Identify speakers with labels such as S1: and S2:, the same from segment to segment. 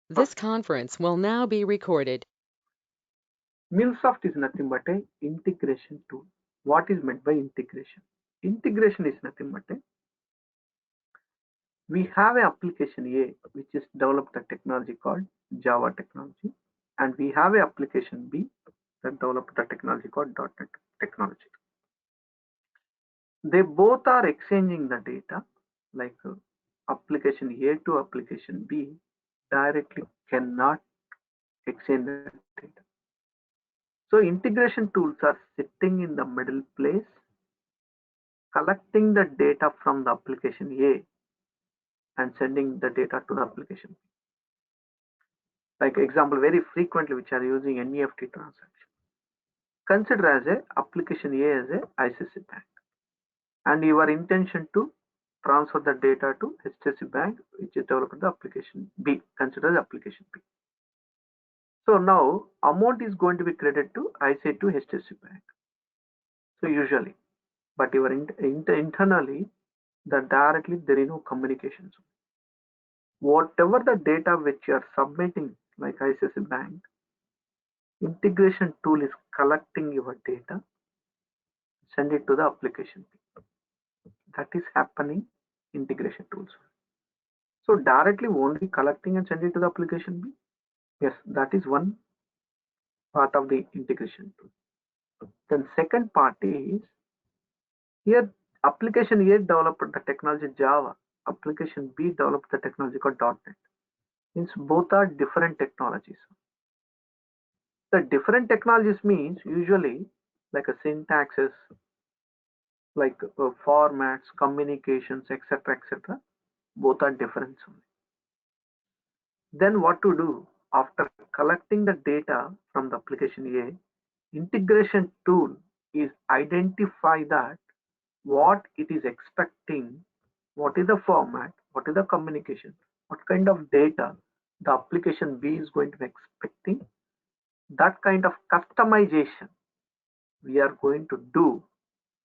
S1: This conference will now be recorded.
S2: MULESOFT is nothing but a integration tool. What is meant by integration? Integration is nothing but we have an application A which is developed a technology called Java technology, and we have an application B that developed a technology called .NET technology. They both are exchanging the data, like application A to application B directly cannot exchange the data. So integration tools are sitting in the middle place, collecting the data from the application A and sending the data to the application B. Like example, very frequently which are using NEFT transaction. Consider as a application A as a ICICI bank, and your intention to transfer the data to HDFC bank, which is developed the application B. Consider the application B. So now amount is going to be credited to ICICI to HDFC bank. So usually, but your internally, that directly there is no communication. Whatever the data which you are submitting, like ICICI bank, integration tool is collecting your data, send it to the application. That is happening integration tools. So directly only collecting and send it to the application B. Yes, that is one part of the integration tool. Then second part is here application A developed the technology Java, application B developed the technology called .NET. Means both are different technologies. The different technologies means usually like a syntaxes, like formats, communications, etc., etc. Both are different. Then what to do after collecting the data from the application A? Integration tool is identify that what it is expecting, what is the format, what is the communication, what kind of data the application B is going to be expecting. That kind of customization we are going to do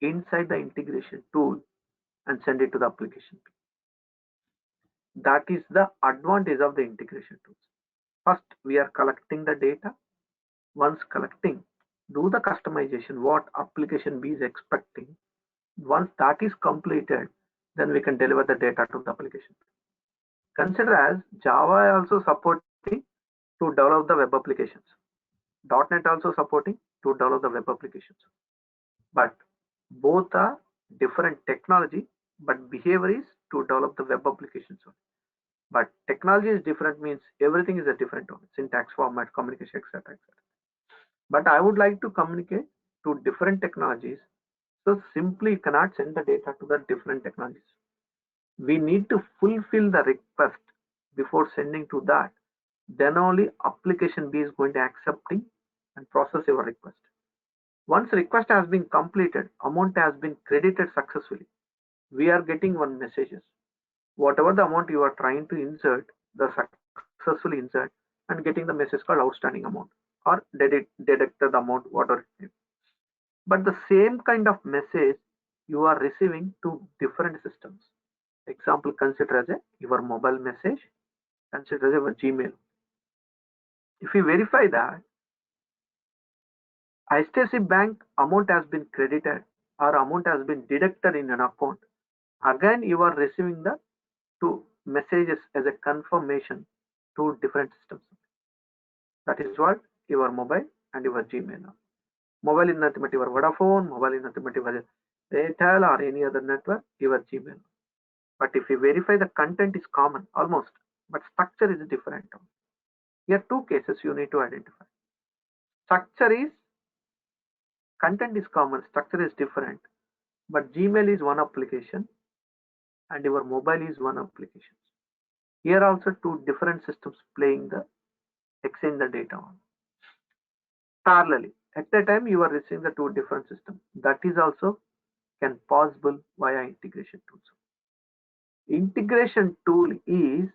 S2: inside the integration tool and send it to the application B. That is the advantage of the integration tools. First, we are collecting the data. Once collecting, do the customization what application B is expecting. Once that is completed, then we can deliver the data to the application. Consider as Java also supporting to develop the web applications. .NET also supporting to develop the web applications. But both are different technology, but behavior is to develop the web applications. But technology is different means everything is a different one. Syntax, format, communication, etc. etc. But I would like to communicate to different technologies. So simply cannot send the data to the different technologies. We need to fulfill the request before sending to that. Then only application B is going to accepting and process your request. Once request has been completed, amount has been credited successfully. We are getting one messages. Whatever the amount you are trying to insert, the successfully insert and getting the message called outstanding amount or deducted amount, whatever it is. But the same kind of message you are receiving to different systems. Example, consider as your mobile message, consider as your Gmail. If you verify that HDFC bank amount has been credited or amount has been deducted in an account, again you are receiving the two messages as a confirmation to different systems. That is what your mobile and your Gmail. Mobile is nothing but your Vodafone, mobile is nothing but your Airtel or any other network, your Gmail. But if you verify the content is common almost, but structure is different. Here two cases you need to identify. Structure is content is common, structure is different, but Gmail is one application and your mobile is one application. Here also two different systems playing the exchange the data on. Parallelly, at the time you are receiving the two different systems. That is also can possible via integration tools. Integration tool is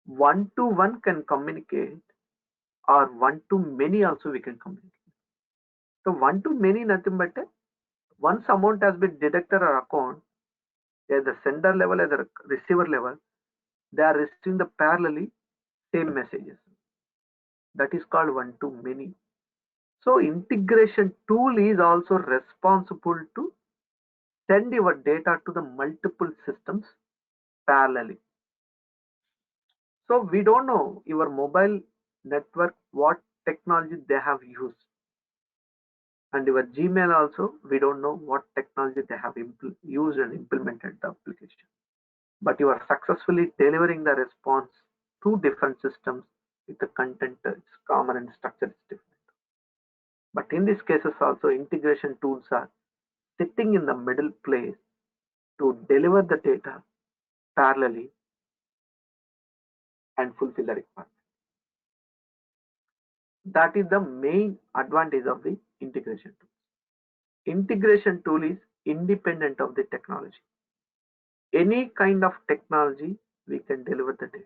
S2: one to one can communicate or one to many also we can communicate. So one to many nothing but once amount has been deducted or account at the sender level at the receiver level, they are receiving the parallelly same messages. That is called one to many. So integration tool is also responsible to send your data to the multiple systems parallelly. So we don't know your mobile network what technology they have used, and your Gmail also we don't know what technology they have used and implemented the application. But you are successfully delivering the response to different systems with the content is common and structure is different. But in these cases also integration tools are sitting in the middle place to deliver the data parallelly and fulfill the requirement. That is the main advantage of the integration tool. Integration tool is independent of the technology. Any kind of technology we can deliver the data.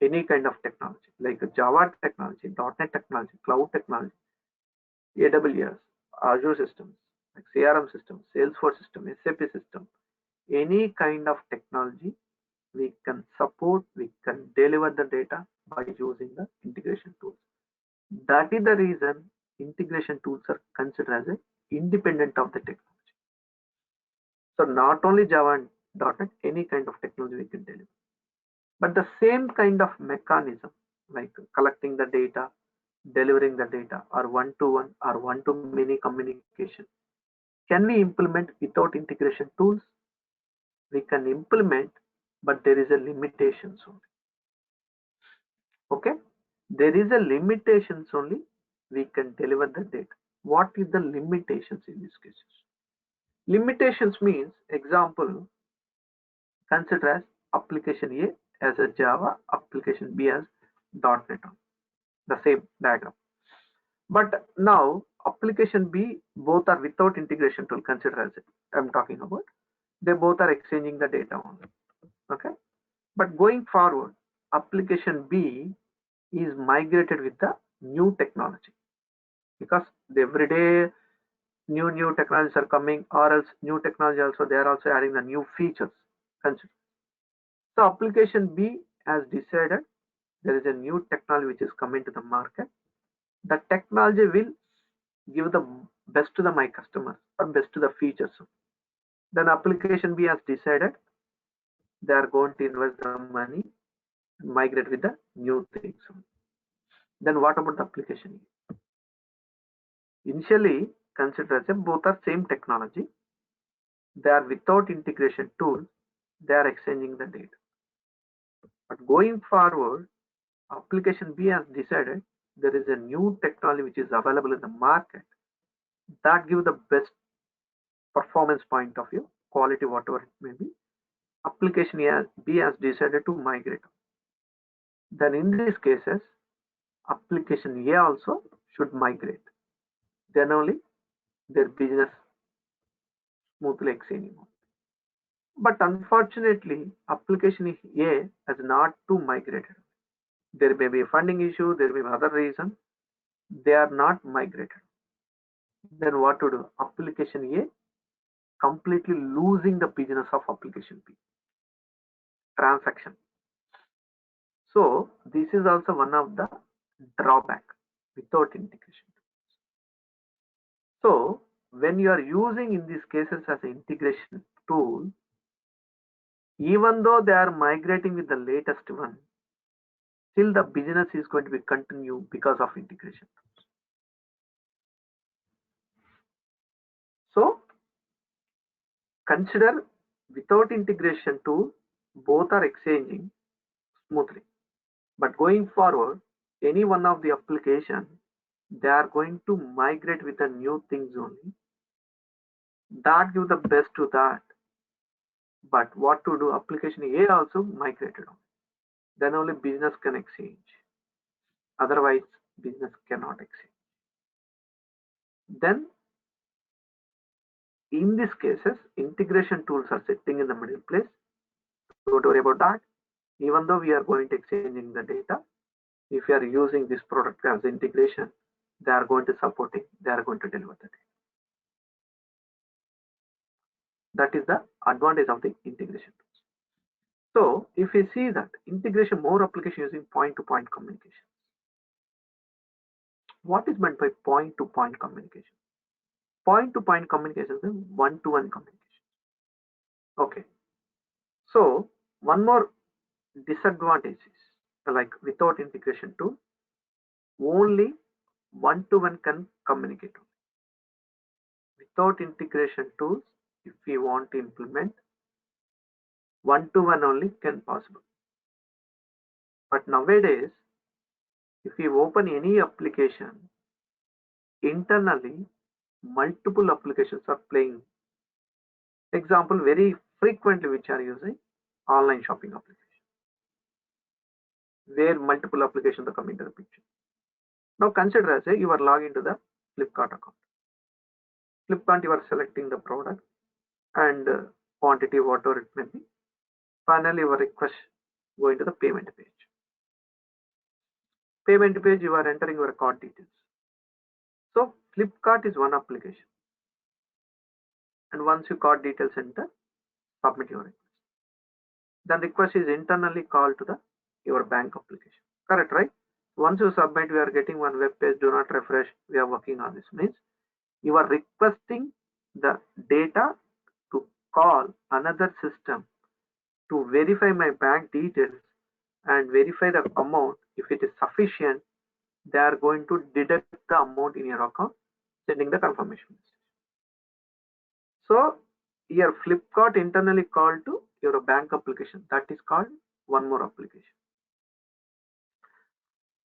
S2: Any kind of technology like Java technology, .NET technology, cloud technology, AWS, Azure systems, like CRM systems, Salesforce system, SAP system, any kind of technology we can support, we can deliver the data by using the integration tools. That is the reason integration tools are considered as independent of the technology. So not only Java and .NET, any kind of technology we can deliver. But the same kind of mechanism, like collecting the data, delivering the data, or one-to-one or one-to-many communication, can we implement without integration tools? We can implement, but there is a limitations only. Okay, there is a limitations only. We can deliver the data. What is the limitations in these cases? Limitations means, example, consider as application A as a Java, application B as .NET, the same diagram. But now application B both are without integration tool. Consider as I'm talking about. They both are exchanging the data only. Okay, but going forward, application B is migrated with the new technology because every day new technologies are coming, or else new technology also they are also adding the new features. Consider. So application B has decided there is a new technology which is coming to the market. The technology will give the best to my customers or best to the features. Then application B has decided they are going to invest the money and migrate with the new things. Then what about the application A? Initially consider as both are same technology. They are without integration tool. They are exchanging the data. But going forward, application B has decided there is a new technology which is available in the market that give the best performance point of view, quality, whatever it may be. Application B has decided to migrate. Then in these cases, application A also should migrate. Then only their business smoothly exchanging. But unfortunately, application A has not to migrated. There may be a funding issue, there may be other reason. They are not migrated. Then what to do? Application A completely losing the business of application B. Transaction. So this is also one of the drawback without integration. So when you are using in these cases as an integration tool, even though they are migrating with the latest one, still the business is going to be continue because of integration. So consider without integration tool, both are exchanging smoothly. But going forward, any one of the application, they are going to migrate with the new things only. That give the best to that. But what to do? Application A also migrated on. Then only business can exchange. Otherwise, business cannot exchange. Then in these cases, integration tools are sitting in the middle place. Don't worry about that. Even though we are going to exchanging the data, if you are using this product as integration, they are going to support it. They are going to deliver the data. That is the advantage of the integration tools. So if we see that integration, more application using point-to-point communication. What is meant by point-to-point communication? Point-to-point communication is one-to-one communication. Okay. So one more disadvantage is like without integration tool, only one-to-one can communicate. Without integration tools, if we want to implement, one-to-one only can possible. But nowadays, if we open any application, internally, multiple applications are playing. Example, very frequently which are using online shopping application, where multiple applications are coming to the picture. Now consider as you are logged into the Flipkart account. Flipkart, you are selecting the product and quantity, whatever it may be. Finally, your request going to the payment page. Payment page, you are entering your card details. So Flipkart is one application. And once you card details enter, submit your request. Then request is internally called to the your bank application. Correct, right? Once you submit, we are getting one web page. Do not refresh. We are working on this. Means you are requesting the data to call another system to verify my bank details and verify the amount. If it is sufficient, they are going to deduct the amount in your account, sending the confirmation message. So your Flipkart internally called to your bank application. That is called one more application.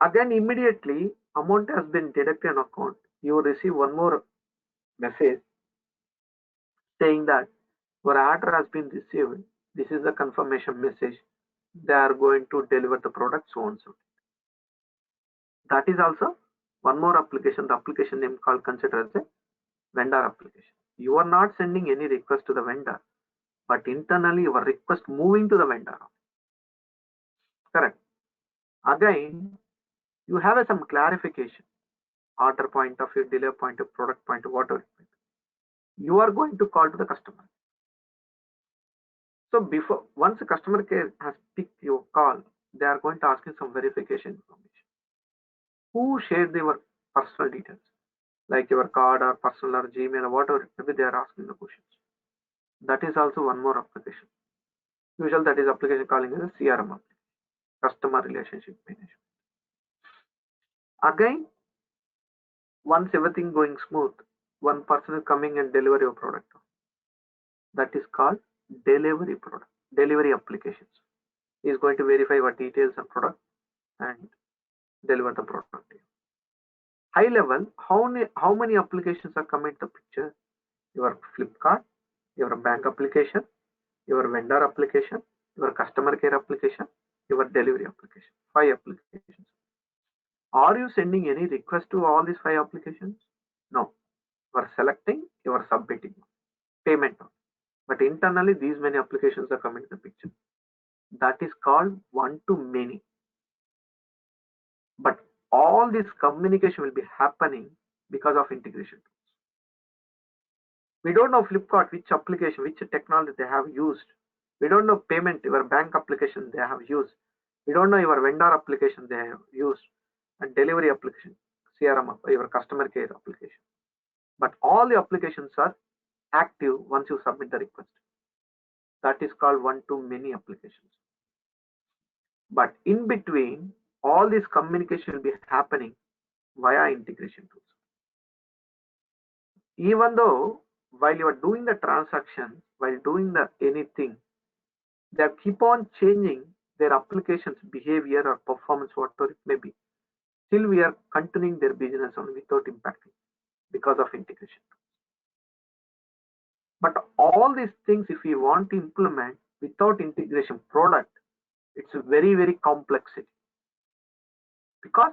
S2: Again, immediately amount has been deducted in account. You will receive one more message saying that your order has been received. This is the confirmation message. They are going to deliver the product so and so. That is also one more application. The application name called considered as a vendor application. You are not sending any request to the vendor, but internally your request moving to the vendor. Correct. Again, you have some clarification, order point of view, delay point of product point of whatever. You are going to call to the customer. So before, once the customer care has picked your call, they are going to ask you some verification information. Who shared your personal details, like your card or personal or Gmail or whatever, maybe they are asking the questions. That is also one more application. Usually that is application calling as a CRM application, customer relationship management. Again, once everything going smooth, one person is coming and deliver your product. That is called delivery product, delivery applications. He is going to verify your details and product and deliver the product. High level, how many applications are coming to the picture? Your Flipkart, your bank application, your vendor application, your customer care application, your delivery application. 5 applications. Are you sending any request to all these 5 applications? No. You are selecting, you are submitting payment. But internally, these many applications are coming to the picture. That is called one-to-many. But all this communication will be happening because of integration. We don't know Flipkart, which application, which technology they have used. We don't know payment, your bank application they have used. We don't know your vendor application they have used, and delivery application, CRM, your customer care application. But all the applications are active once you submit the request. That is called one-to-many applications. But in between, all this communication will be happening via integration tools. Even though while you are doing the transaction, while doing the anything, they keep on changing their applications behavior or performance, whatever it may be. Still we are continuing their business only without impacting because of integration. But all these things, if we want to implement without integration product, it's a very, very complexity. Because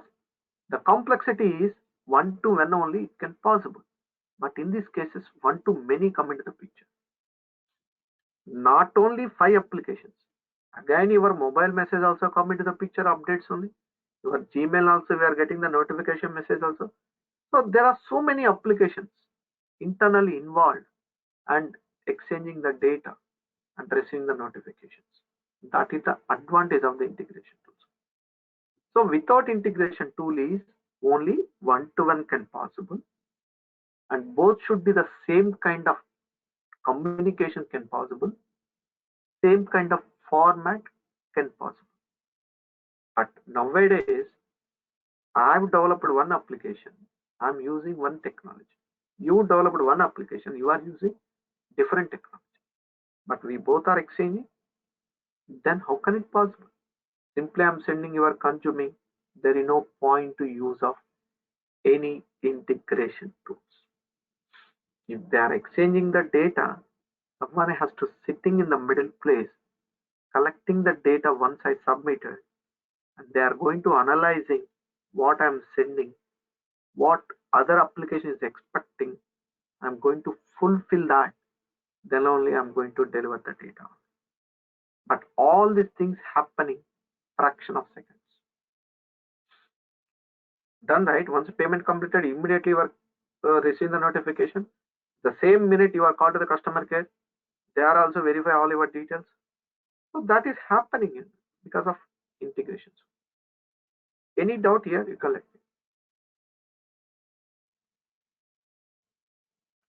S2: the complexity is one-to-one only it can possible. But in these cases, one-to-many come into the picture. Not only 5 applications. Again, your mobile message also come into the picture, updates only. Your Gmail also, we are getting the notification message also. So there are so many applications internally involved and exchanging the data and receiving the notifications. That is the advantage of the integration tools. So without integration tool is only one-to-one can possible, and both should be the same kind of communication can possible, same kind of format can possible. But nowadays, I've developed one application, I'm using one technology. You developed one application, you are using different technology. But we both are exchanging, then how can it possible? Simply I'm sending, you are consuming. There is no point to use of any integration tools. If they are exchanging the data, someone has to sitting in the middle place, collecting the data once I submitted, and they are going to analyzing what I'm sending, what other application is expecting. I'm going to fulfill that. Then only I'm going to deliver the data. But all these things happening fraction of seconds. Done, right? Once the payment completed, immediately you are receiving the notification. The same minute you are called to the customer care, they are also verify all your details. So that is happening because of integrations. Any doubt here, you can let me.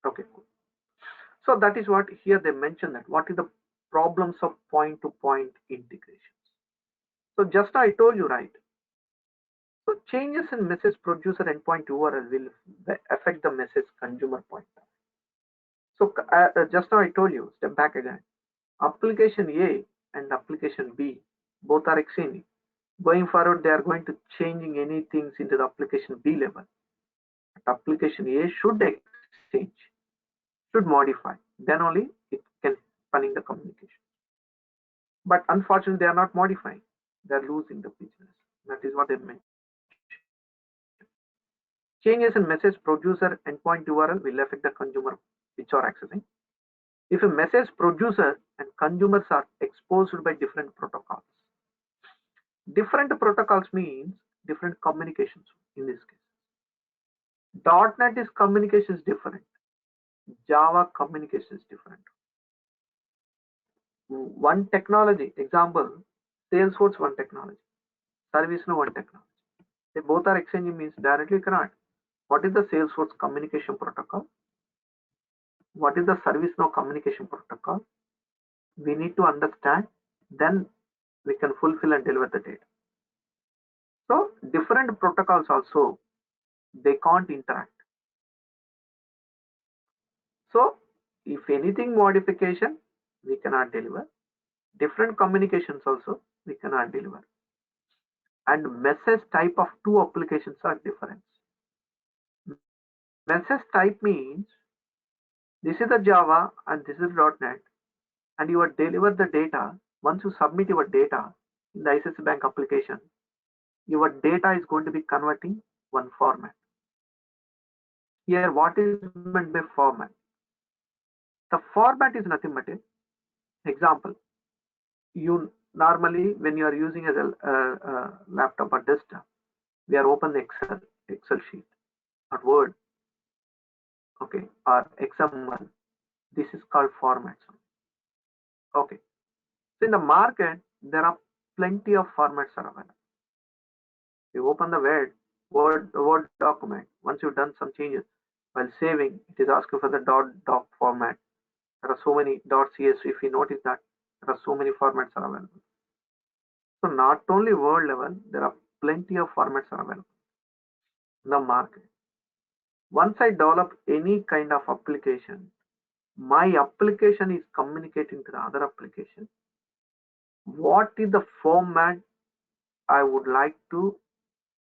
S2: Okay, cool. So that is what here they mention, that what is the problems of point-to-point integrations. So just I told you, right? So changes in message producer endpoint URL will affect the message consumer point. So just now I told you, step back again. Application A and application B both are exchanging. Going forward, they are going to changing any things into the application B level. But application A should exchange, should modify. Then only it can running the communication. But unfortunately, they are not modifying. They are losing the business. That is what they mentioned. Changes in message producer endpoint URL will affect the consumer which are accessing. If a message producer and consumers are exposed by different protocols. Different protocols means different communications in this case. .NET is communication is different. Java communication is different. One technology, example, Salesforce one technology, ServiceNow one technology. They both are exchanging means directly cannot. What is the Salesforce communication protocol? What is the ServiceNow communication protocol? We need to understand, then we can fulfill and deliver the data. So different protocols also, they can't interact. So if anything modification, we cannot deliver. Different communications also, we cannot deliver. And message type of two applications are different. Message type means this is the Java and this is .NET, and you will deliver the data. Once you submit your data in the ICICI Bank application, your data is going to be converting one format. Here, what is meant by format? The format is nothing but an example. You normally, when you are using a laptop or desktop, we are open the Excel sheet or Word, okay, or XML. This is called formats. Okay. So in the market, there are plenty of formats are available. You open the Word document. Once you've done some changes, while saving, it is asking for the .doc format. There are so many .csv. If you notice that there are so many formats are available. So not only Word level, there are plenty of formats are available in the market. Once I develop any kind of application, my application is communicating to the other application. What is the format I would like to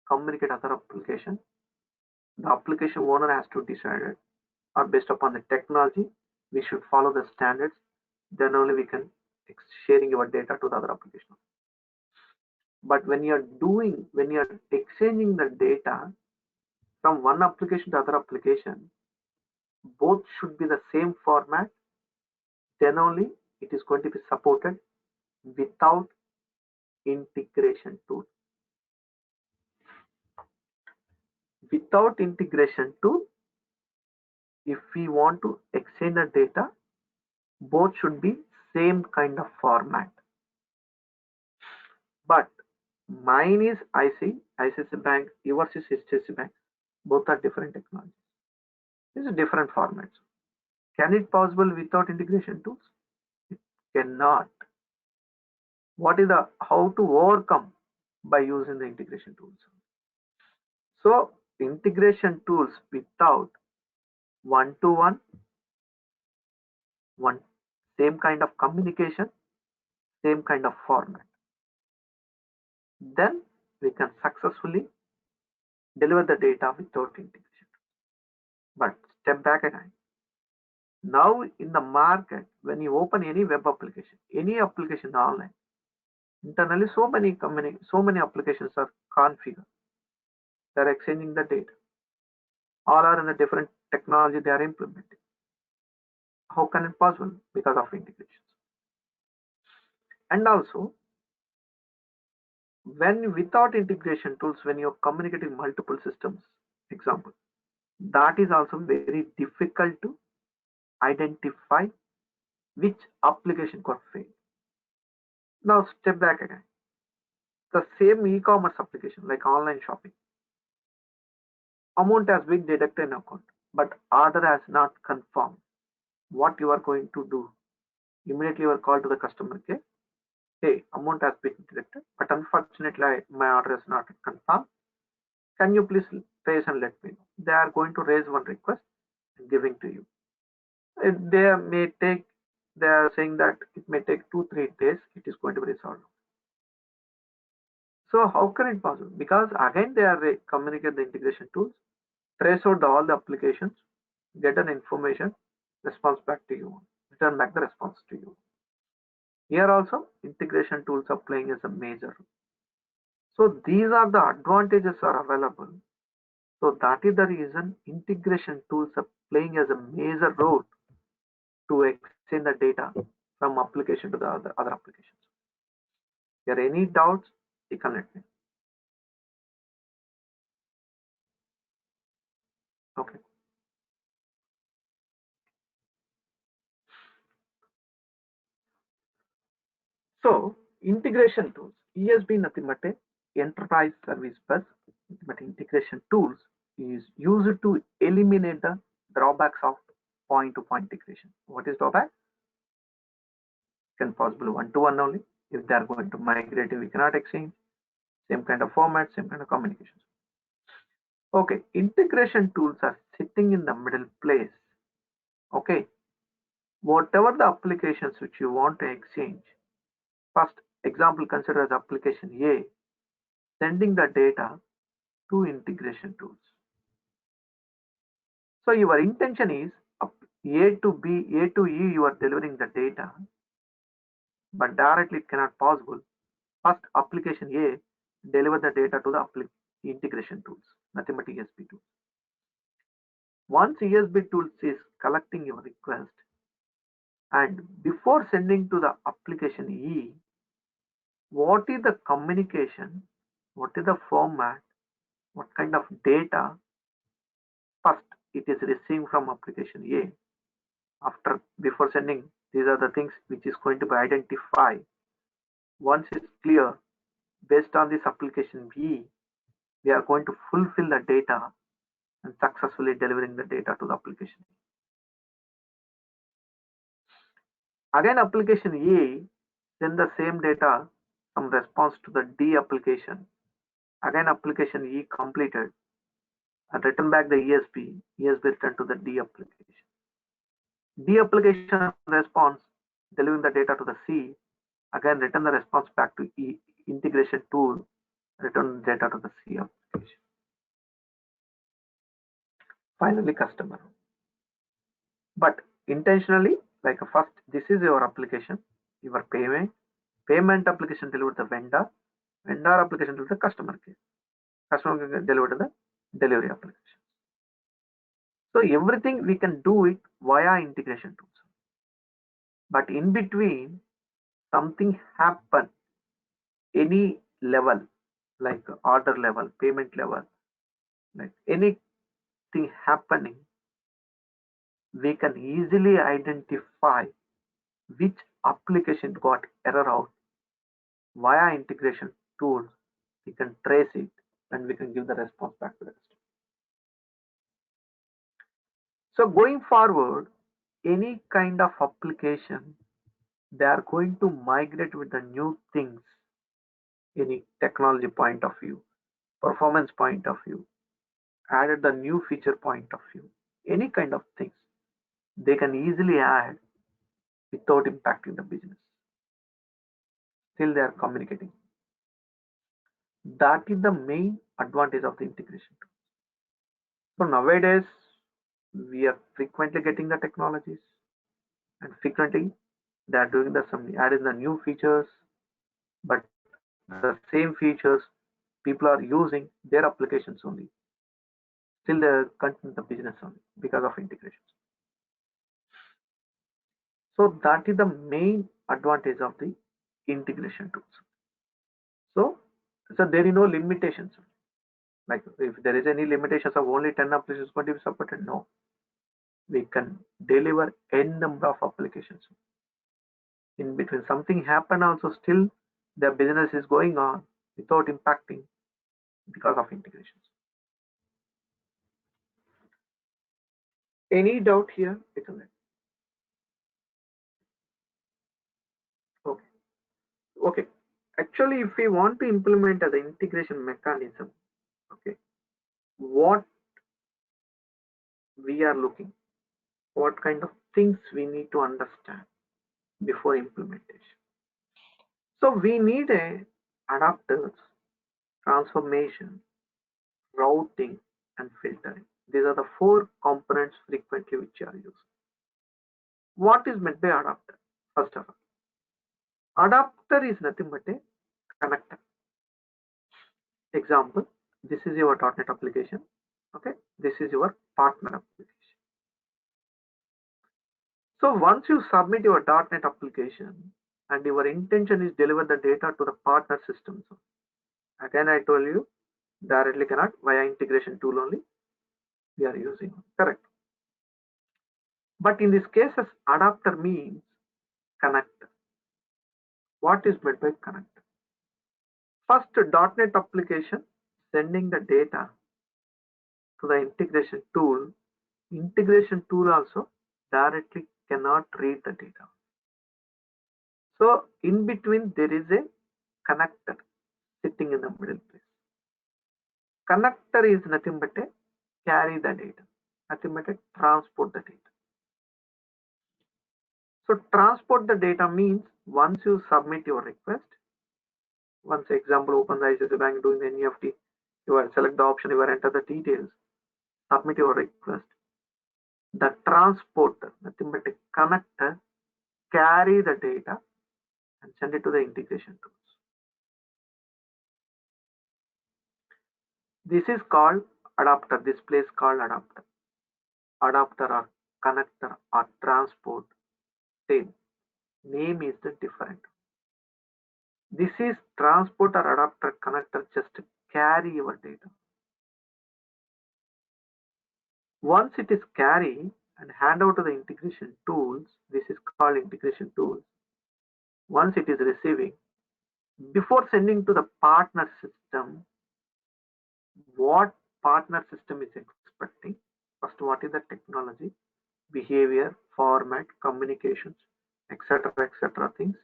S2: communicate other application? The application owner has to decide it, or based upon the technology, we should follow the standards. Then only we can sharing your data to the other application. But when you're exchanging the data from one application to other application, both should be the same format. Then only it is going to be supported without integration tool. Without integration tool, if we want to exchange the data, both should be same kind of format. Mine is ICICI Bank, yours is HDFC Bank. Both are different technologies. These are different formats. Can it possible without integration tools? It cannot. What is the how to overcome by using the integration tools? So integration tools without one-to-one, one same kind of communication, same kind of format, then we can successfully deliver the data without integration. But step back again. Now in the market, when you open any web application, any application online, internally so many applications are configured. They're exchanging the data. All are in a different technology they are implementing. How can it possible? Because of integrations. And also, when without integration tools, when you're communicating multiple systems, example, that is also very difficult to identify which application got failed. Now step back again. The same e-commerce application like online shopping, amount has been deducted in account, but order has not confirmed. What you are going to do? Immediately you are called to the customer care. Hey, amount has been deducted, but unfortunately my order is not confirmed. Can you please raise and let me know? They are going to raise one request and giving to you. They may take, they are saying that it may take 2-3 days, it is going to be resolved. So how can it possible? Because again they are communicate the integration tools, trace out all the applications, get an information, response back to you, return back the response to you. Here also integration tools are playing as a major role. So these are the advantages are available. So that is the reason integration tools are playing as a major role to exchange the data from application to the other applications. If there are any doubts, you can let me. Okay. So integration tools, ESB nothing but a enterprise service bus, but integration tools is used to eliminate the drawbacks of point-to-point integration. What is drawback? Can possible one-to-one only. If they are going to migrate, we cannot exchange. Same kind of format, same kind of communications. Okay, integration tools are sitting in the middle place. Okay, whatever the applications which you want to exchange, first example consider as application A, sending the data to integration tools. So your intention is A to B, A to E, you are delivering the data, but directly it cannot possible. First application A deliver the data to the integration tools, nothing but ESB tools. Once ESB tools is collecting your request, and before sending to the application E, what is the communication, what is the format, what kind of data first it is receiving from application A. After before sending, these are the things which is going to be identified. Once it's clear, based on this application B, we are going to fulfill the data and successfully delivering the data to the application. Again application A send the same data, some response to the D application. Again application E completed and return back the ESB returned to the D application. D application response delivering the data to the C, again return the response back to E integration tool, return data to the C application. Finally customer. But intentionally, like first this is your application, your payment application delivered to the vendor application to the customer care, customer care delivered to the delivery application. So everything we can do it via integration tools. But in between, something happen, any level, like order level, payment level, like anything happening, we can easily identify which application got error out via integration tools we can trace it, and we can give the response back to the customer. So going forward, any kind of application, they are going to migrate with the new things, any technology point of view, performance point of view, added the new feature point of view, any kind of things they can easily add without impacting the business. Still they are communicating. That is the main advantage of the integration. So nowadays we are frequently getting the technologies, and frequently they are doing the some adding the new features, but the same features people are using their applications only. Still they are continuing the business only because of integrations. So that is the main advantage of the integration tools. So, so there is no limitations. Like if there is any limitations of only 10 applications going to be supported, no. We can deliver n number of applications. In between something happen also, still the business is going on without impacting because of integrations. Any doubt here? Okay. Okay. Actually, if we want to implement the integration mechanism, okay, what we are looking, what kind of things we need to understand before implementation. So we need a adapters, transformation, routing, and filtering. These are the four components frequently which are used. What is meant by adapter? First of all, adapter is nothing but a connector. Example, this is your .NET application. Okay, this is your partner application. So once you submit your .NET application and your intention is deliver the data to the partner systems, again I told you directly cannot, via integration tool only we are using, correct? But in this cases, adapter means connector. What is meant by connector? First, .NET application sending the data to the integration tool also directly cannot read the data. So in between there is a connector sitting in the middle place. Connector is nothing but a carry the data, nothing but a transport the data. So transport the data means once you submit your request, once example opens ICICI Bank doing the NEFT, you are select the option, you are enter the details, submit your request. The transporter, nothing but a connector, carry the data and send it to the integration tools. This is called adapter. This place called adapter. Adapter or connector or transport, same. Name is the different. This is transport or adapter connector just to carry your data. Once it is carried and hand out to the integration tools, this is called integration tools. Once it is receiving, before sending to the partner system, what partner system is expecting? First, what is the technology, behavior, format, communications, etc. things.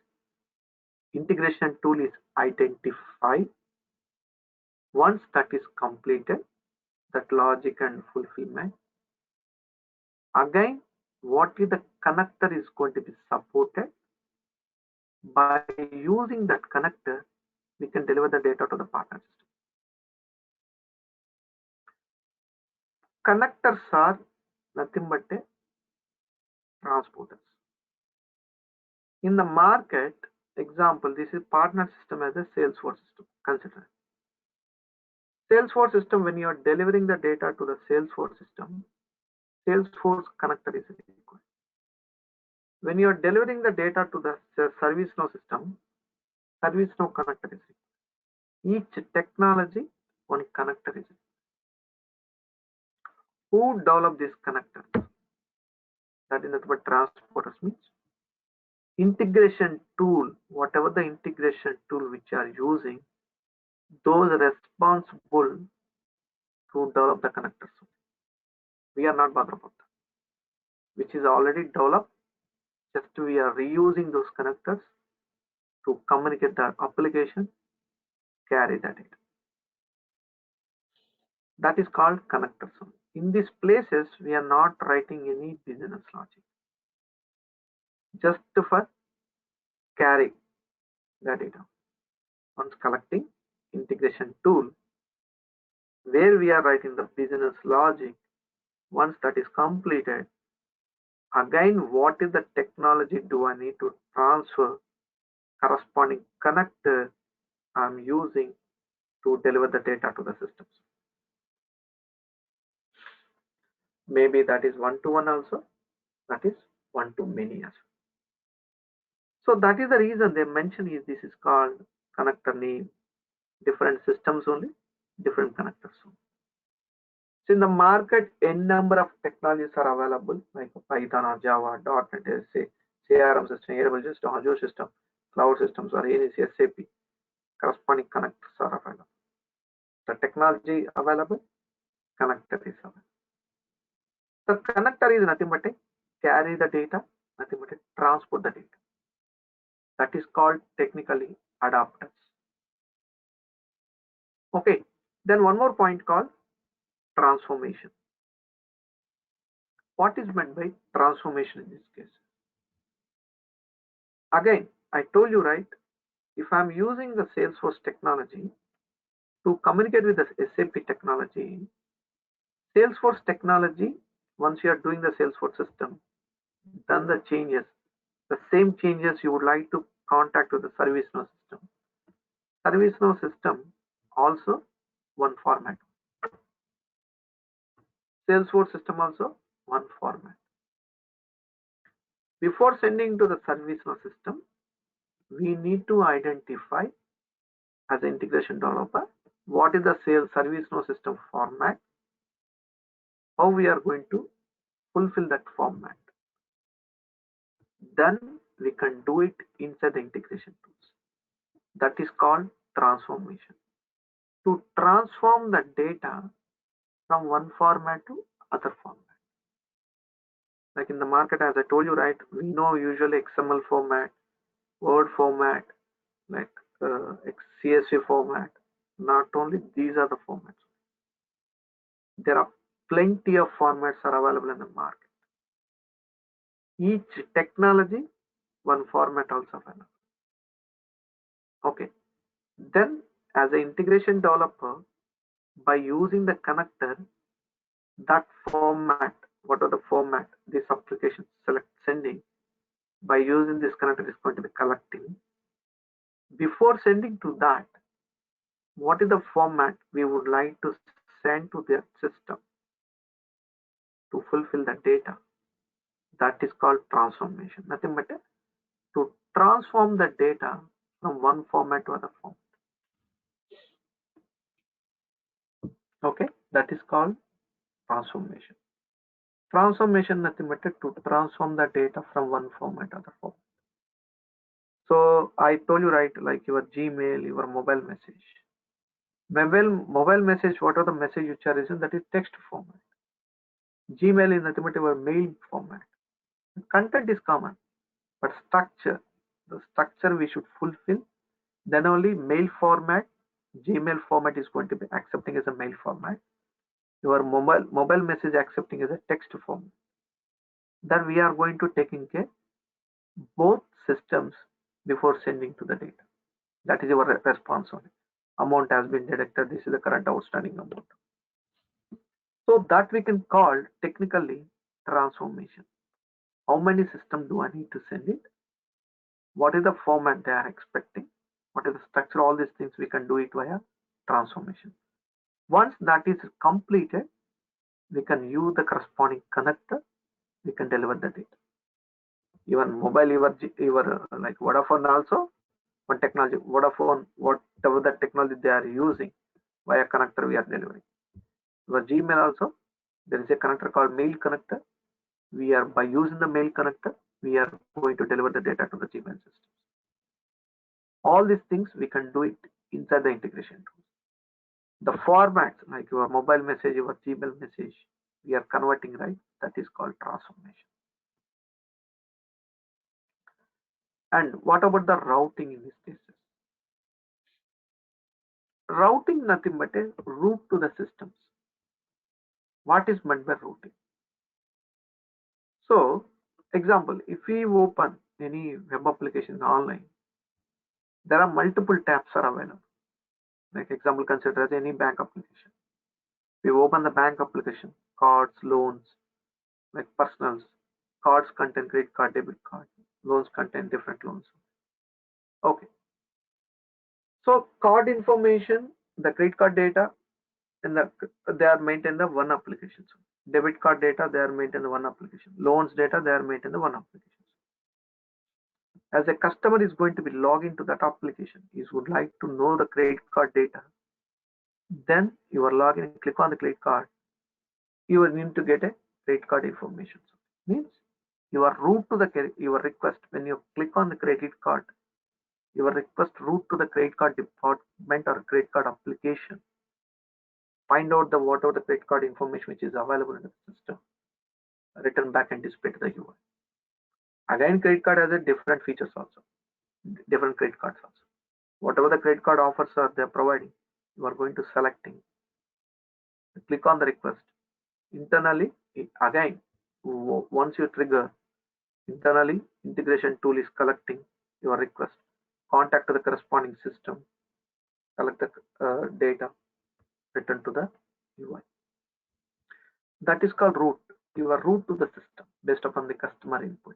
S2: Integration tool is identified. Once that is completed, that logic and fulfillment, again what is the connector is going to be supported. By using that connector, we can deliver the data to the partner system. Connectors are nothing but a transporters. In the market, example, this is partner system as a Salesforce system. Consider Salesforce system. When you are delivering the data to the Salesforce system, Salesforce connector is required. When you are delivering the data to the ServiceNow system, ServiceNow connector is required. Each technology, one connector is required. Who develop this connector? That is what transporters means. Integration tool, whatever the integration tool which are using, those responsible to develop the connectors. We are not bothered about that. Which is already developed, just we are reusing those connectors to communicate the application, carry the data. That is called connectors. In these places, we are not writing any business logic, just for carry the data. Once collecting, integration tool, where we are writing the business logic, once that is completed, again, what is the technology do I need to transfer corresponding connector I'm using to deliver the data to the systems. Maybe that is one-to-one also, that is one-to-many as well. So that is the reason they mention is this is called connector name, different systems only, different connectors only. So in the market, n number of technologies are available like Python or Java, .NET, say CRM system, AWS system, Azure system, cloud systems, or any SAP. Corresponding connectors are available. The technology available, connector is available. The connector is nothing but a carry the data, nothing but a transport the data. That is called technically adapters. Okay, then one more point called transformation. What is meant by transformation in this case? Again, I told you, right, if I'm using the Salesforce technology to communicate with the SAP technology, Salesforce technology, once you are doing the Salesforce system, done the changes, the same changes you would like to contact with the ServiceNow system. ServiceNow system also one format. Salesforce system also one format. Before sending to the ServiceNow system, we need to identify as an integration developer what is the ServiceNow system format, how we are going to fulfill that format. Then we can do it inside the integration tools. That is called transformation. To transform the data from one format to other format. Like in the market, as I told you, right, we know usually XML format, Word format, like CSV format. Not only these are the formats. There are plenty of formats are available in the market. Each technology, one format also available. Okay. Then as an integration developer, by using the connector, that format, what are the format this application select sending, by using this connector is going to be collecting. Before sending to that, what is the format we would like to send to their system to fulfill the data? That is called transformation. Nothing but to transform the data from one format to other format. Okay, that is called transformation. Transformation nothing but to transform the data from one format to other format. So I told you, right, like your Gmail, your mobile message. Mobile message, what are the message which are using? That is text format. Gmail is nothing but your mail format. Content is common, but structure, the structure we should fulfill. Then only mail format, Gmail format is going to be accepting as a mail format. Your mobile message accepting as a text format. Then we are going to take in care both systems before sending to the data. That is your response only. Amount has been deducted. This is the current outstanding amount. So that we can call technically transformation. How many systems do I need to send it? What is the format they are expecting? What is the structure? All these things we can do it via transformation. Once that is completed, we can use the corresponding connector. We can deliver the data. Even mobile, your like Vodafone also one technology. Vodafone, whatever the technology they are using, via connector we are delivering. Your Gmail also, there is a connector called mail connector. We are by using the mail connector, we are going to deliver the data to the Gmail system. All these things we can do it inside the integration tools. The formats like your mobile message, your Gmail message, we are converting, right? That is called transformation. And what about the routing in these cases? Routing nothing but a route to the systems. What is meant by routing? So, example, if we open any web application online, there are multiple tabs are available. Like example, consider as any bank application. We open the bank application, cards, loans, like personals. Cards contain credit card, debit card. Loans contain different loans. Okay. So card information, the credit card data, and they are maintained in the one application. So debit card data, they are maintained in one application. Loans data, they are maintained in one application. As a customer is going to be logged into that application, you would like to know the credit card data. Then you are logged in, click on the credit card. You will need to get a credit card information. So means your route to your request when you click on the credit card, your request route to the credit card department or credit card application. Find out the whatever the credit card information which is available in the system, return back and display to the UI. Again, credit card has a different features also, different credit cards also. Whatever the credit card offers are they're providing, you are going to selecting. Click on the request. Internally, again, once you trigger, internally integration tool is collecting your request. Contact to the corresponding system, collect the data, return to the UI. That is called route. Your route to the system based upon the customer input.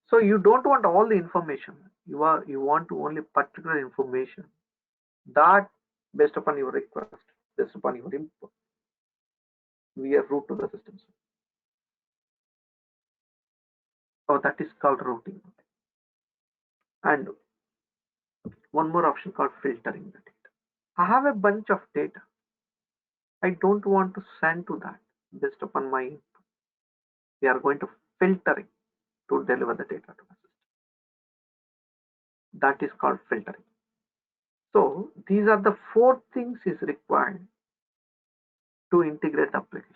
S2: So you don't want all the information. You want to only particular information that based upon your request, based upon your input, we are route to the systems. So that is called routing. And one more option called filtering the data. I have a bunch of data. I don't want to send to that based upon my input. We are going to filter it to deliver the data to the system. That is called filtering. So these are the four things is required to integrate applications.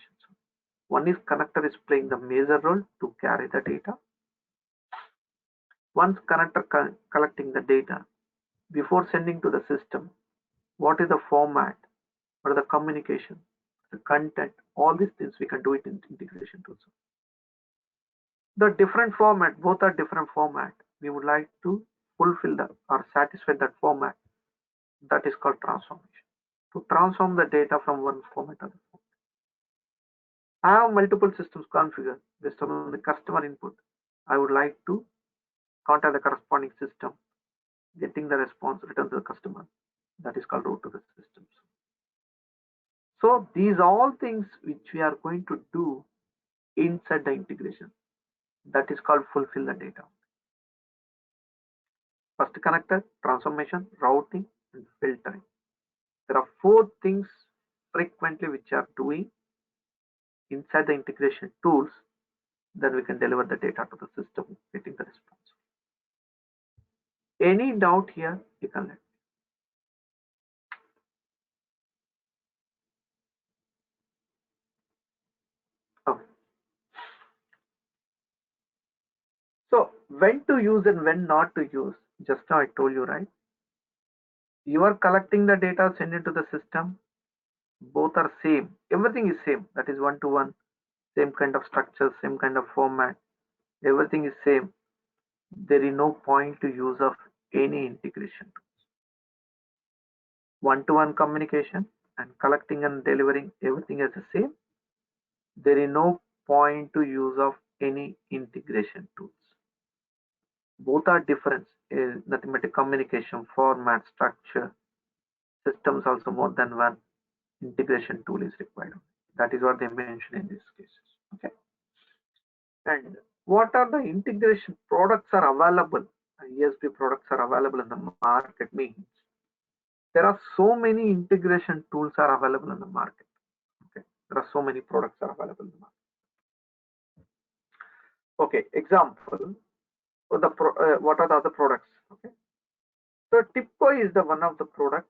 S2: One is connector is playing the major role to carry the data. Once connector collecting the data, before sending to the system, what is the format, what are the communication, the content, all these things we can do it in integration tools. The different format, both are different format. We would like to fulfill that or satisfy that format. That is called transformation. To transform the data from one format to the format. I have multiple systems configured based on the customer input. I would like to contact the corresponding system, getting the response returned to the customer. That is called route to the systems. So these all things which we are going to do inside the integration. That is called fulfill the data. First connector, transformation, routing, and filtering. There are four things frequently which are doing inside the integration tools. Then we can deliver the data to the system, getting the response. Any doubt here, you can let me. Okay. So when to use and when not to use, just now I told you, right? You are collecting the data, send it to the system. Both are same. Everything is same. That is one to one. Same kind of structure, same kind of format. Everything is same. There is no point to use of any integration. One-to-one communication and collecting and delivering everything is the same. There is no point to use of any integration tools. Both are different. Nothing but a communication format structure. Systems also more than one integration tool is required. That is what they mention in these cases. Okay. And what are the integration products are available? ESP products are available in the market means there are so many integration tools are available in the market. Okay, there are so many products are available in the market. Okay, example for the what are the other products? Okay, so TIPCO is the one of the product.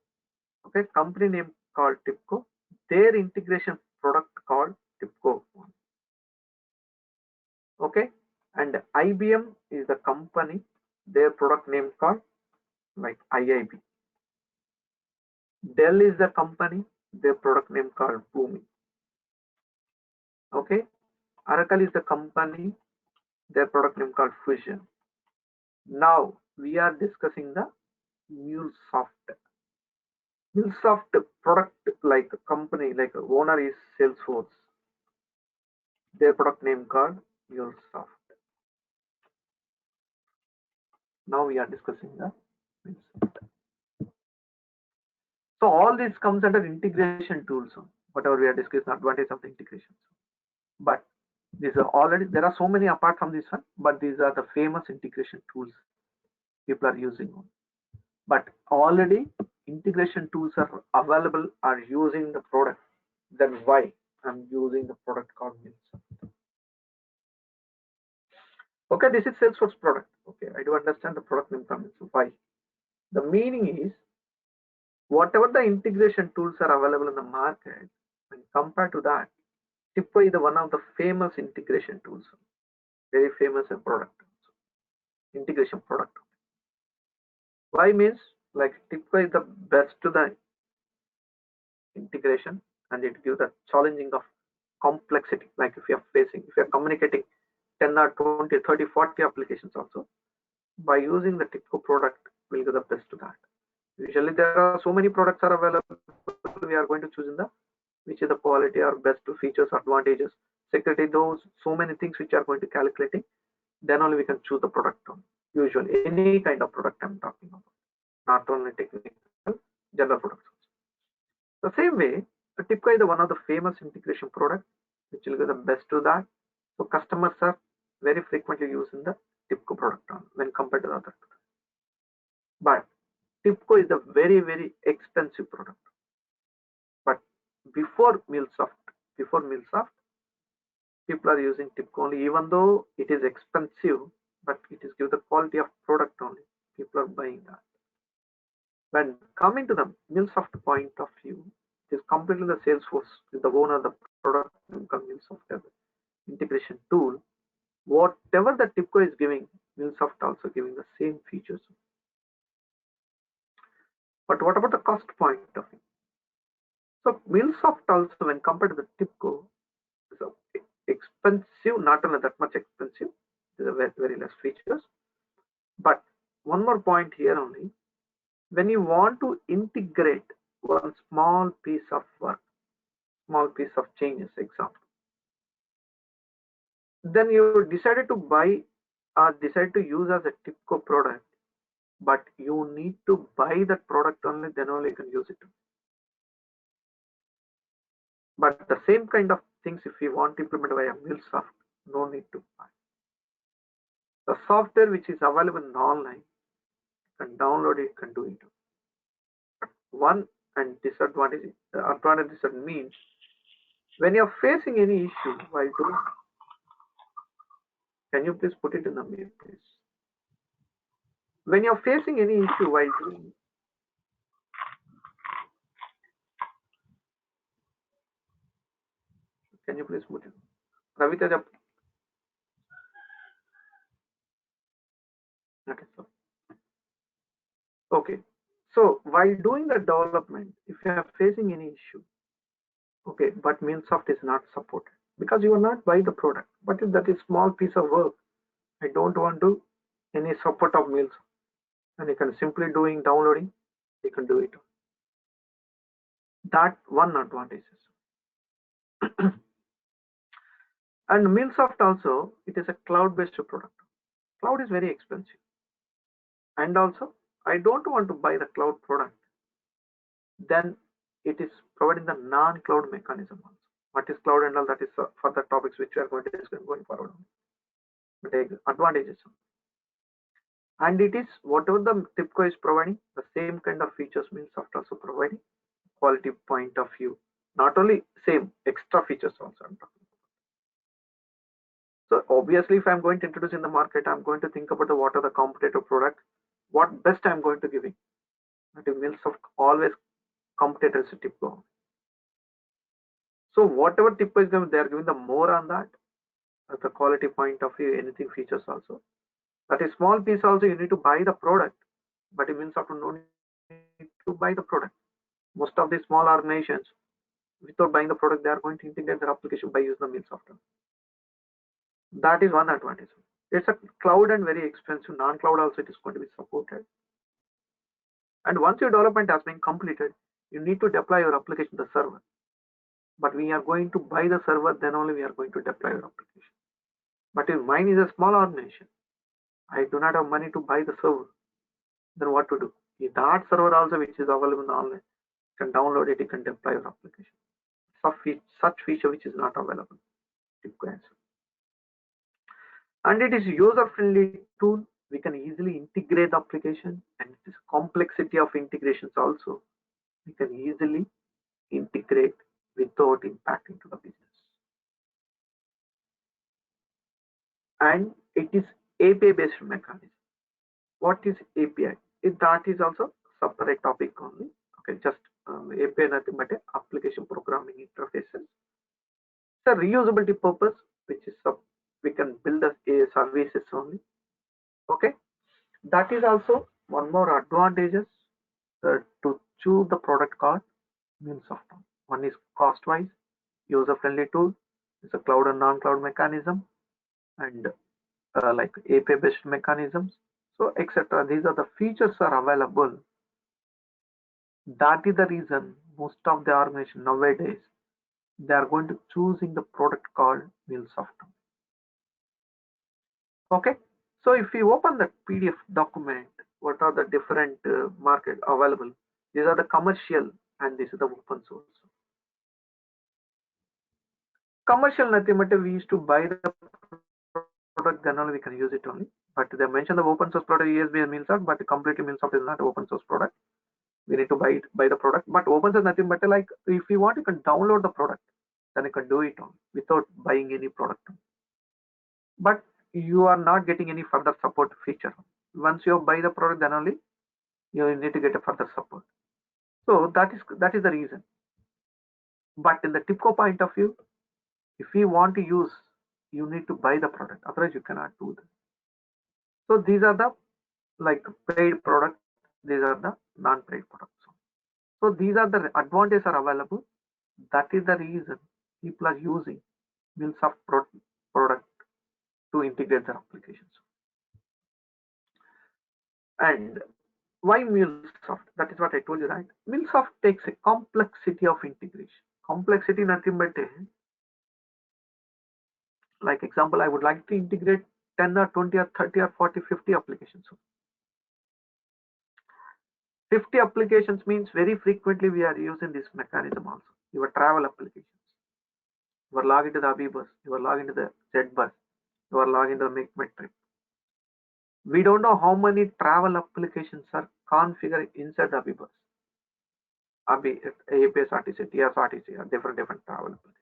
S2: Okay, company name called TIPCO, their integration product called TIPCO. Okay, and IBM is the company, their product name called like IIB. Dell is the company, their product name called Boomi. Okay, Oracle is the company, their product name called Fusion. Now we are discussing the MuleSoft. MuleSoft product like company, like owner is Salesforce. Their product name called MuleSoft. Now we are discussing the MuleSoft. So all this comes under integration tools. Whatever we are discussing, advantage of the integration. But these are already, there are so many apart from this one, but these are the famous integration tools people are using. But already integration tools are available, are using the product. Then why I'm using the product called MuleSoft? Okay, this is Salesforce product. Okay, I do understand the product name from it. So why? The meaning is whatever the integration tools are available in the market, when compared to that, TIPCO is the one of the famous integration tools, very famous product, integration product. Why means like TIPCO is the best to the integration, and it gives the challenging of complexity. Like if you are facing, if you are communicating 10 or 20, 30, 40 applications also, by using the TIPCO product, will give the best to that. Usually there are so many products are available. We are going to choose in the which is the quality or best features, advantages, security, those so many things which are going to calculating. Then only we can choose the product on. Usually any kind of product I'm talking about, not only technical, general products. The same way, the TIPCO is the one of the famous integration product which will give the best to that. So customers are very frequently using the TIPCO product on when compared to the other. But TIPCO is a very, very expensive product. But before MuleSoft, people are using TIPCO only, even though it is expensive, but it is give the quality of product only. People are buying that. When coming to the MuleSoft point of view, it is completely the Salesforce is the owner of the product MuleSoft as integration tool. Whatever the TIPCO is giving, MuleSoft also giving the same features. But what about the cost point of view? So MuleSoft also, when compared to the TIPCO, is expensive, not only that much expensive, there are very, very less features. But one more point here only, when you want to integrate one small piece of work, small piece of changes, example, then you decided to buy or decide to use as a TIPCO product, but you need to buy that product only, then only you can use it. But the same kind of things, if you want to implement via MuleSoft, no need to buy. The software which is available online, you can download it, you can do it. But one and disadvantage, advantage means when you're facing any issue while doing, can you please put it in the mute, please? When you're facing any issue while doing, can you please put it? Ravita, okay, so okay. So while doing the development, if you are facing any issue, okay, but MuleSoft is not supported because you are not buying the product. But if that is small piece of work, I don't want to any support of MuleSoft, and you can simply doing downloading, you can do it. That one advantage. And MuleSoft also, it is a cloud-based product. Cloud is very expensive, and also I don't want to buy the cloud product. Then it is providing the non-cloud mechanism also. What is cloud and all, that is further topics which we are going to discuss going forward. But the advantages, and it is whatever the TIPCO is providing, the same kind of features MuleSoft also providing. Quality point of view, not only same, extra features also I'm talking about. So obviously, if I'm going to introduce in the market, I'm going to think about the what are the competitive product, what best I'm going to giving. But MuleSoft always competitors tip go. So whatever tip is given, they are giving the more on that at the quality point of view, anything features also. But a small piece also you need to buy the product, but it means after no need to buy the product. Most of the small organizations, without buying the product, they are going to integrate their application by using the MuleSoft. That is one advantage. It's a cloud and very expensive. Non-cloud also it is going to be supported. And once your development has been completed, you need to deploy your application to the server. But we are going to buy the server, then only we are going to deploy your application. But if mine is a small organization, I do not have money to buy the server, then what to do? If that server also which is available online, you can download it, you can deploy your application. Such feature which is not available. And it is user-friendly tool. We can easily integrate the application, and it is complexity of integrations also. We can easily integrate without impacting to the business. And it is API-based mechanism. What is API? That is also separate topic only. Okay, just API nothing but application programming interfaces. It's a reusability purpose, which is we can build a services only. Okay, that is also one more advantages to choose the product called MuleSoft. One is cost wise, user friendly tool. It's a cloud and non-cloud mechanism, and like API based mechanisms, so etc. These are the features are available. That is the reason most of the organization nowadays they are going to choosing the product called MuleSoft. Okay, so if you open the PDF document, what are the different market available? These are the commercial and this is the open source. Commercial nothing but we used to buy the product, then only we can use it only. But they mentioned the open source product USB and MuleSoft, but completely MuleSoft is not an open source product. We need to buy the product. But open source nothing but like if you want, you can download the product, then you can do it only without buying any product. But you are not getting any further support feature. Once you buy the product, then only you need to get a further support. So that is the reason. But in the TIPCO point of view, if you want to use, you need to buy the product. Otherwise, you cannot do that. So these are the like paid products. These are the non-paid products. So these are the advantages are available. That is the reason people are using MuleSoft product to integrate their applications. And why MuleSoft? That is what I told you, right? MuleSoft takes a complexity of integration. Complexity nothing but like example, I would like to integrate 10 or 20 or 30 or 40, 50 applications. 50 applications means very frequently we are using this mechanism also. Your travel applications. You are logged into the Abibus, you are logged into the ZBus, you are logged into the MakeMyTrip. We don't know how many travel applications are configured inside the Abibus. APSRTC, TSRTC, or different travel applications.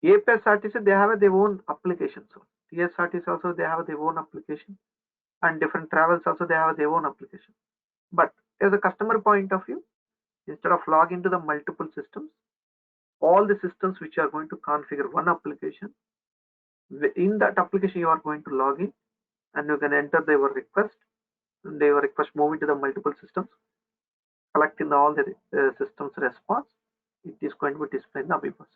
S2: APSRTC, they have their own applications. TSRTC also, they have their own application. And different travels also, they have their own application. But as a customer point of view, instead of log into the multiple systems, all the systems which are going to configure one application, in that application you are going to log in and you can enter their request, and their request move into the multiple systems, collecting all the systems response. It is going to be displayed in the Abibus.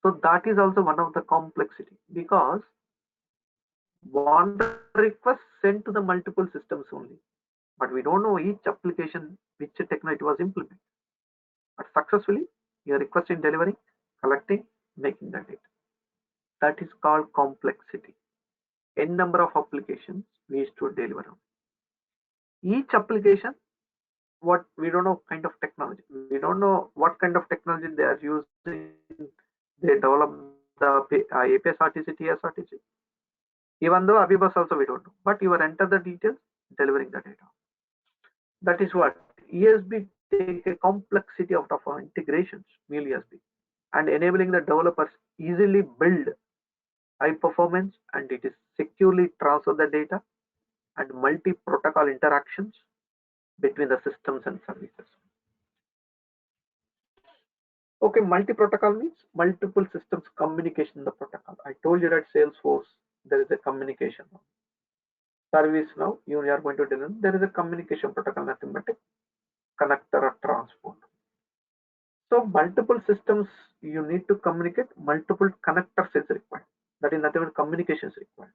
S2: So that is also one of the complexity, because one request sent to the multiple systems only, but we don't know each application which technology was implemented. But successfully you are requesting, delivering, collecting, making the data. That is called complexity. N number of applications we used to deliver on. Each application, what we don't know kind of technology. We don't know what kind of technology they are using. They develop the APS RTC, TSRTC. Even though Abibus also we don't know, but you are enter the details, delivering the data. That is what ESB take a complexity out of our integrations, Mule ESB, and enabling the developers easily build high performance, and it is securely transfer the data and multi-protocol interactions between the systems and services. Okay, multi-protocol means multiple systems communication in the protocol. I told you that Salesforce, there is a communication service now. You are going to tell them there is a communication protocol, nothing but a connector or transport. So multiple systems you need to communicate, multiple connectors is required. That is nothing but communication is required.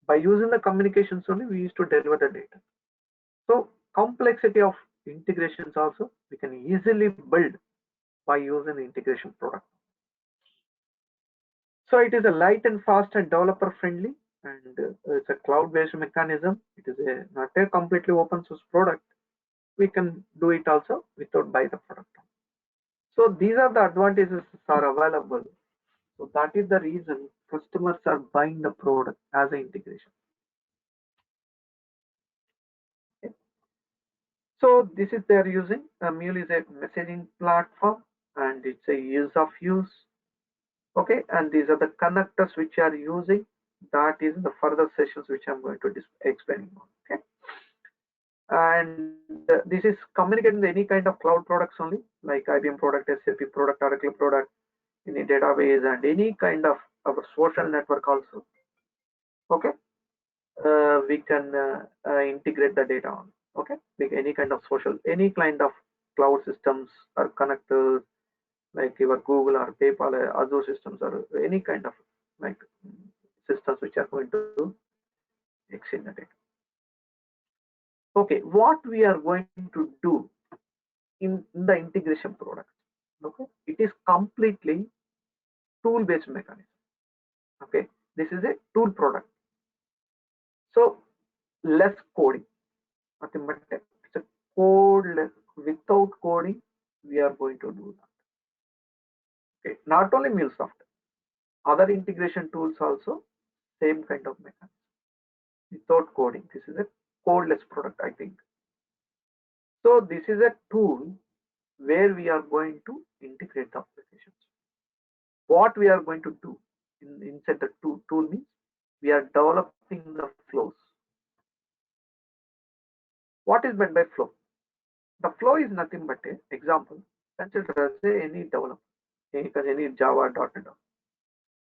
S2: By using the communications only, we used to deliver the data. So complexity of integrations also we can easily build by using the integration product. So it is a light and fast and developer friendly, and it's a cloud-based mechanism. It is not a completely open source product. We can do it also without buy the product. So these are the advantages are available. So that is the reason customers are buying the product as an integration. Okay. So this is they're using Mule is a messaging platform and it's a ease of use. Okay, and these are the connectors which are using. That is the further sessions which I'm going to explain on. Okay, and this is communicating any kind of cloud products only, like IBM product, SAP product, Oracle product, any database, and any kind of our social network also. Okay, we can integrate the data on. Okay, like any kind of social, any kind of cloud systems or connectors like your Google or PayPal or Azure systems or any kind of like systems which are going to exchange the data. Okay, what we are going to do in the integration product. Okay, it is completely tool-based mechanism. Okay, this is a tool product. So less coding, nothing but it's a codeless. Without coding, we are going to do that. Okay, not only MuleSoft, other integration tools also same kind of mechanism. Without coding, this is a codeless product, I think. So this is a tool where we are going to integrate the applications. What we are going to do inside the tool means we are developing the flows. What is meant by flow? The flow is nothing but a example. Consider as any developer, any Java, .NET.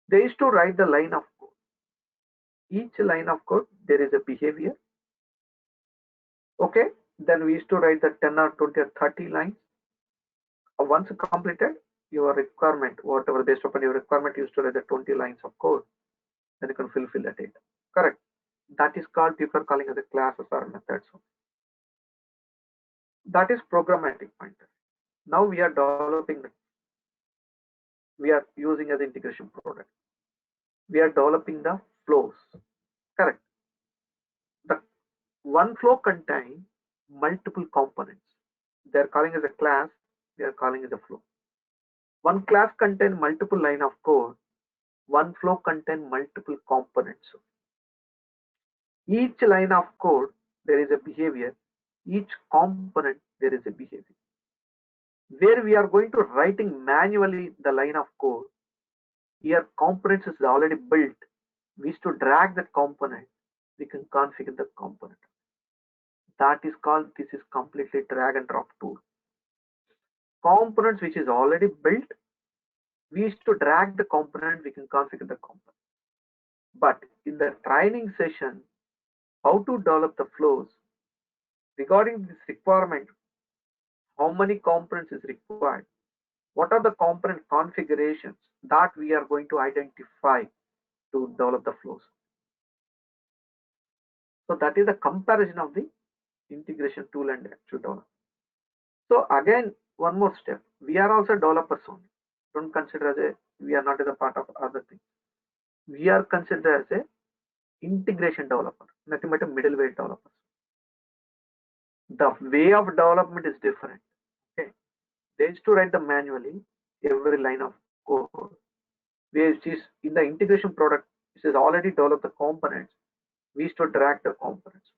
S2: They used to write the line of code. Each line of code there is a behavior. Okay, then we used to write the 10 or 20 or 30 lines. Once completed your requirement, whatever based upon your requirement, you used to write the 20 lines of code. Then you can fulfill the data. Correct. That is called people calling as a classes or methods. That is programmatic pointer. Now we are developing, we are using as integration product. We are developing the flows. Correct. The one flow contains multiple components. They are calling as a class. We are calling as a flow. One class contains multiple line of code. One flow contains multiple components. Each line of code there is a behavior. Each component there is a behavior. Where we are going to writing manually the line of code, here components is already built. We used to drag that component. We can configure the component. That is called, this is completely drag and drop tool. Components which is already built, we used to drag the component, we can configure the component. But in the training session, how to develop the flows, regarding this requirement, how many components is required, what are the component configurations that we are going to identify to develop the flows. So that is a comparison of the integration tool and actual development. So again, one more step. We are also developers only. Don't consider as a, we are not as a part of other things. We are considered as a integration developer, nothing but a middleware developer. The way of development is different. Okay, they used to write the manually every line of code. Which is in the integration product, it is already developed the components. We used to drag the components.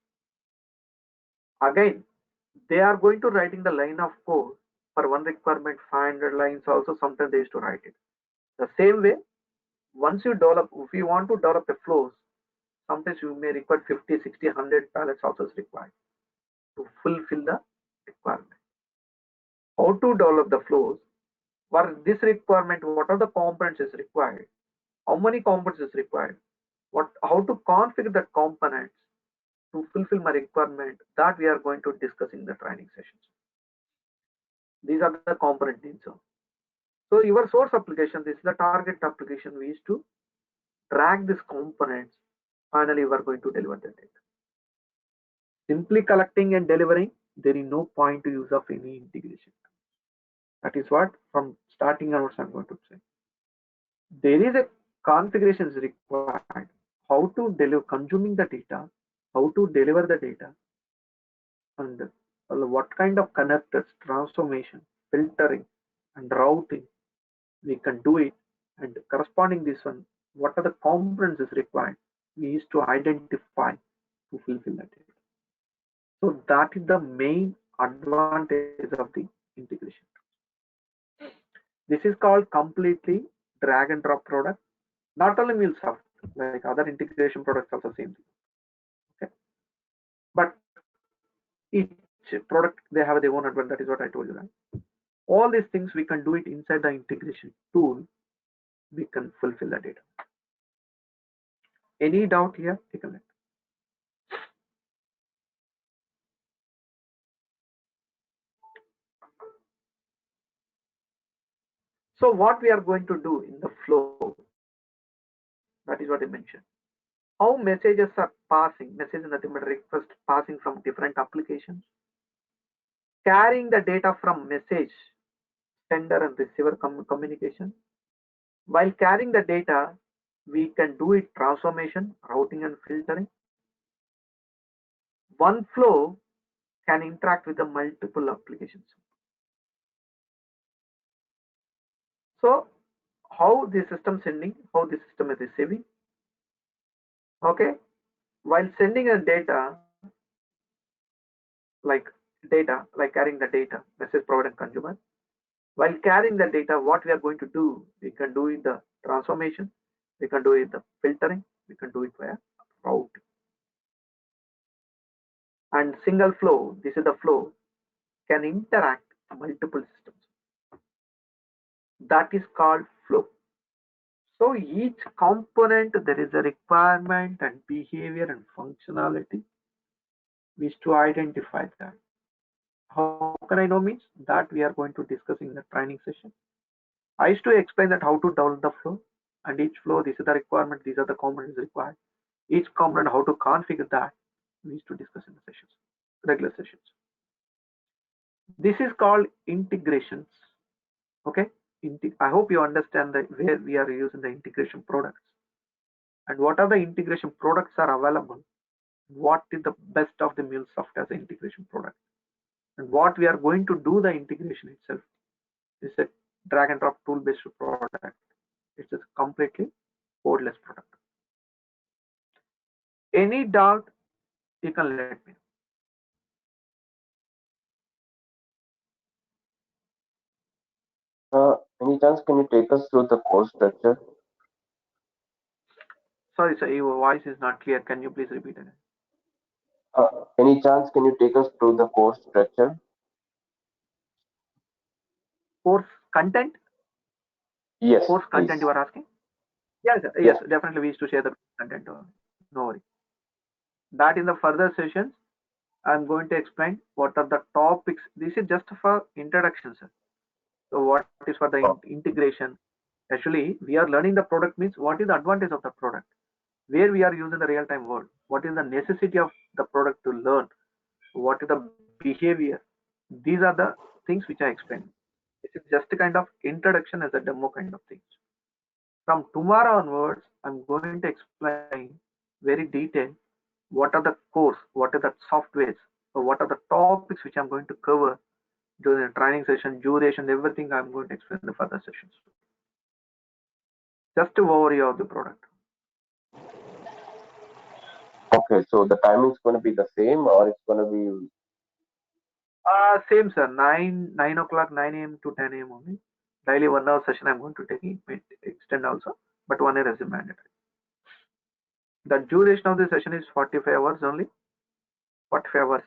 S2: Again, they are going to writing the line of code for one requirement 500 lines also, sometimes they used to write it. The same way, once you develop, if you want to develop the flows, sometimes you may require 50, 60, 100 pallets also is required to fulfill the requirement. How to develop the flows? For this requirement, what are the components is required? How many components is required? How to configure the components to fulfill my requirement, that we are going to discuss in the training sessions. These are the component needs. So your source application, this is the target application we used to track these components. Finally, we are going to deliver the data. Simply collecting and delivering, there is no point to use of any integration. That is what from starting onwards I'm going to say. There is a configuration is required. How to deliver, consuming the data, how to deliver the data, and what kind of connectors, transformation, filtering, and routing we can do it, and corresponding this one, what are the components is required, we used to identify to fulfill that data. So that is the main advantage of the integration. This is called completely drag and drop product. Not only MuleSoft, like other integration products also same thing. Okay, but each product they have their own advantage. That is what I told you, right? All these things we can do it inside the integration tool. We can fulfill the data. Any doubt here? Take a look. So what we are going to do in the flow, that is what I mentioned. How messages are passing, message nothing but request passing from different applications, carrying the data from message sender and receiver communication. While carrying the data, we can do it transformation, routing and filtering. One flow can interact with the multiple applications. So how the system sending, how the system is receiving. Okay, while sending a like carrying the data, message provider and consumer. While carrying the data, what we are going to do, we can do it the transformation, we can do it the filtering, we can do it via routing. And single flow, this is the flow, can interact multiple systems. That is called flow. So each component, there is a requirement and behavior and functionality. We is to identify that. How can I know means that we are going to discuss in the training session. I used to explain that how to download the flow, and each flow, this is the requirement, these are the components required. Each component, how to configure that, we used to discuss in the sessions, regular sessions. This is called integrations. Okay, I hope you understand that where we are using the integration products and what are the integration products are available. What is the best of the MuleSoft as an integration product, and what we are going to do the integration itself is a drag and drop tool based product. It's a completely codeless product. Any doubt, you can let me know.
S3: Any chance can you take us through the course structure?
S2: Sorry, sir, your voice is not clear. Can you please repeat again?
S3: Any chance can you take us through the course structure?
S2: Course content?
S3: Yes,
S2: Course
S3: please.
S2: content you are asking? Yes, sir.
S3: Yes.
S2: Yes, definitely we used to share the content. No worry. That in the further sessions, I'm going to explain what are the topics. This is just for introduction, sir. So what is for the integration? Actually, we are learning the product means what is the advantage of the product? Where we are using the real-time world? What is the necessity of the product to learn? What is the behavior? These are the things which I explained. This is just a kind of introduction as a demo kind of things. From tomorrow onwards, I'm going to explain very detailed what are the course, what are the softwares, or what are the topics which I'm going to cover during the training session, duration, everything I'm going to explain in the further sessions. Just to overview of the product.
S3: Okay, so the timing is going to be the same, or it's going to be
S2: Same sir, 9 o'clock, 9 a.m. to 10 a.m. only. Daily 1 hour session I'm going to take it, may extend also, but 1 hour is mandatory. The duration of the session is 45 hours only. 45 hours.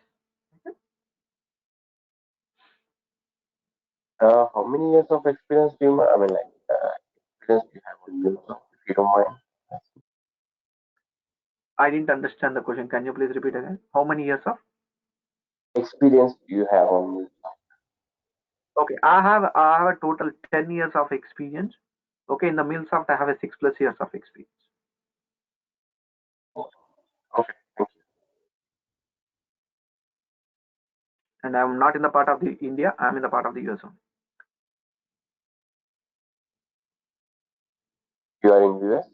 S2: Okay.
S3: How many years of experience do you, I mean, like, experience do you have on MuleSoft, if you don't mind?
S2: I didn't understand the question. Can you please repeat again? How many years of?
S3: Experience do you have on MuleSoft?
S2: Okay, I have a total 10 years of experience. Okay, in the MuleSoft, I have a 6+ years of experience,
S3: Okay, thank you.
S2: and I'm not in the part of the India. I'm in the part of the US only.
S3: You are in US?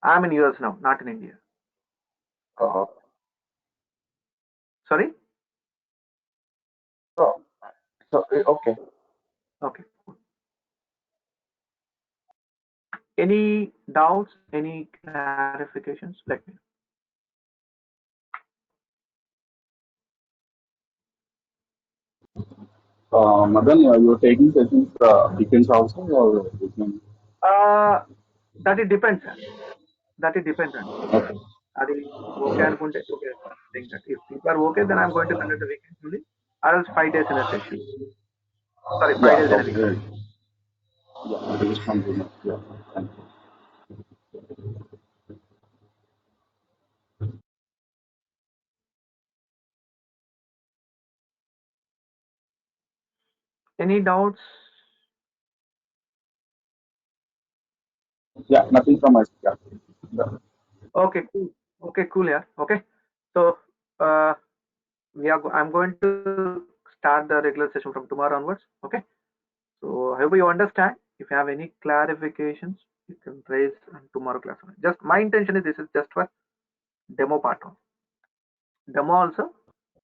S2: I'm in US now, not in India.
S3: Uh,
S2: Sorry.
S3: so, okay.
S2: Okay. Any doubts? Any clarifications? Let me know.
S4: Madan, you're taking sessions weekends also or weekend?
S2: That it depends, sir. That it depends on.
S4: Okay.
S2: అది okay అనుకుంటే okay saying that if people are okay, then I'm going to conduct the weekend only, or else 5 days in a session. Sorry, 5 days
S4: Yeah,
S2: in a week.
S4: okay. Yeah, it is from yeah. Thank you.
S2: Any doubts?
S4: Yeah, nothing from my side. Yeah.
S2: Okay, cool. Okay, cool. Yeah. Okay. So uh, I'm going to start the regular session from tomorrow onwards. Okay. So I hope you understand. If you have any clarifications, you can raise in tomorrow class. Just my intention is this is just for demo part only. Demo also.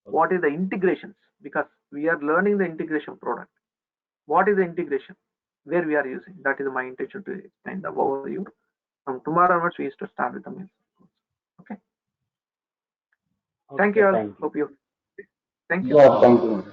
S2: What is the integrations? Because we are learning the integration product. What is the integration? Where we are using? That is my intention to explain the overview. From tomorrow onwards, we used to start with the mail. Okay. Thank
S3: Okay,
S2: you all.
S3: thank you.
S2: Hope you. Thank you.
S4: Yeah, thank you.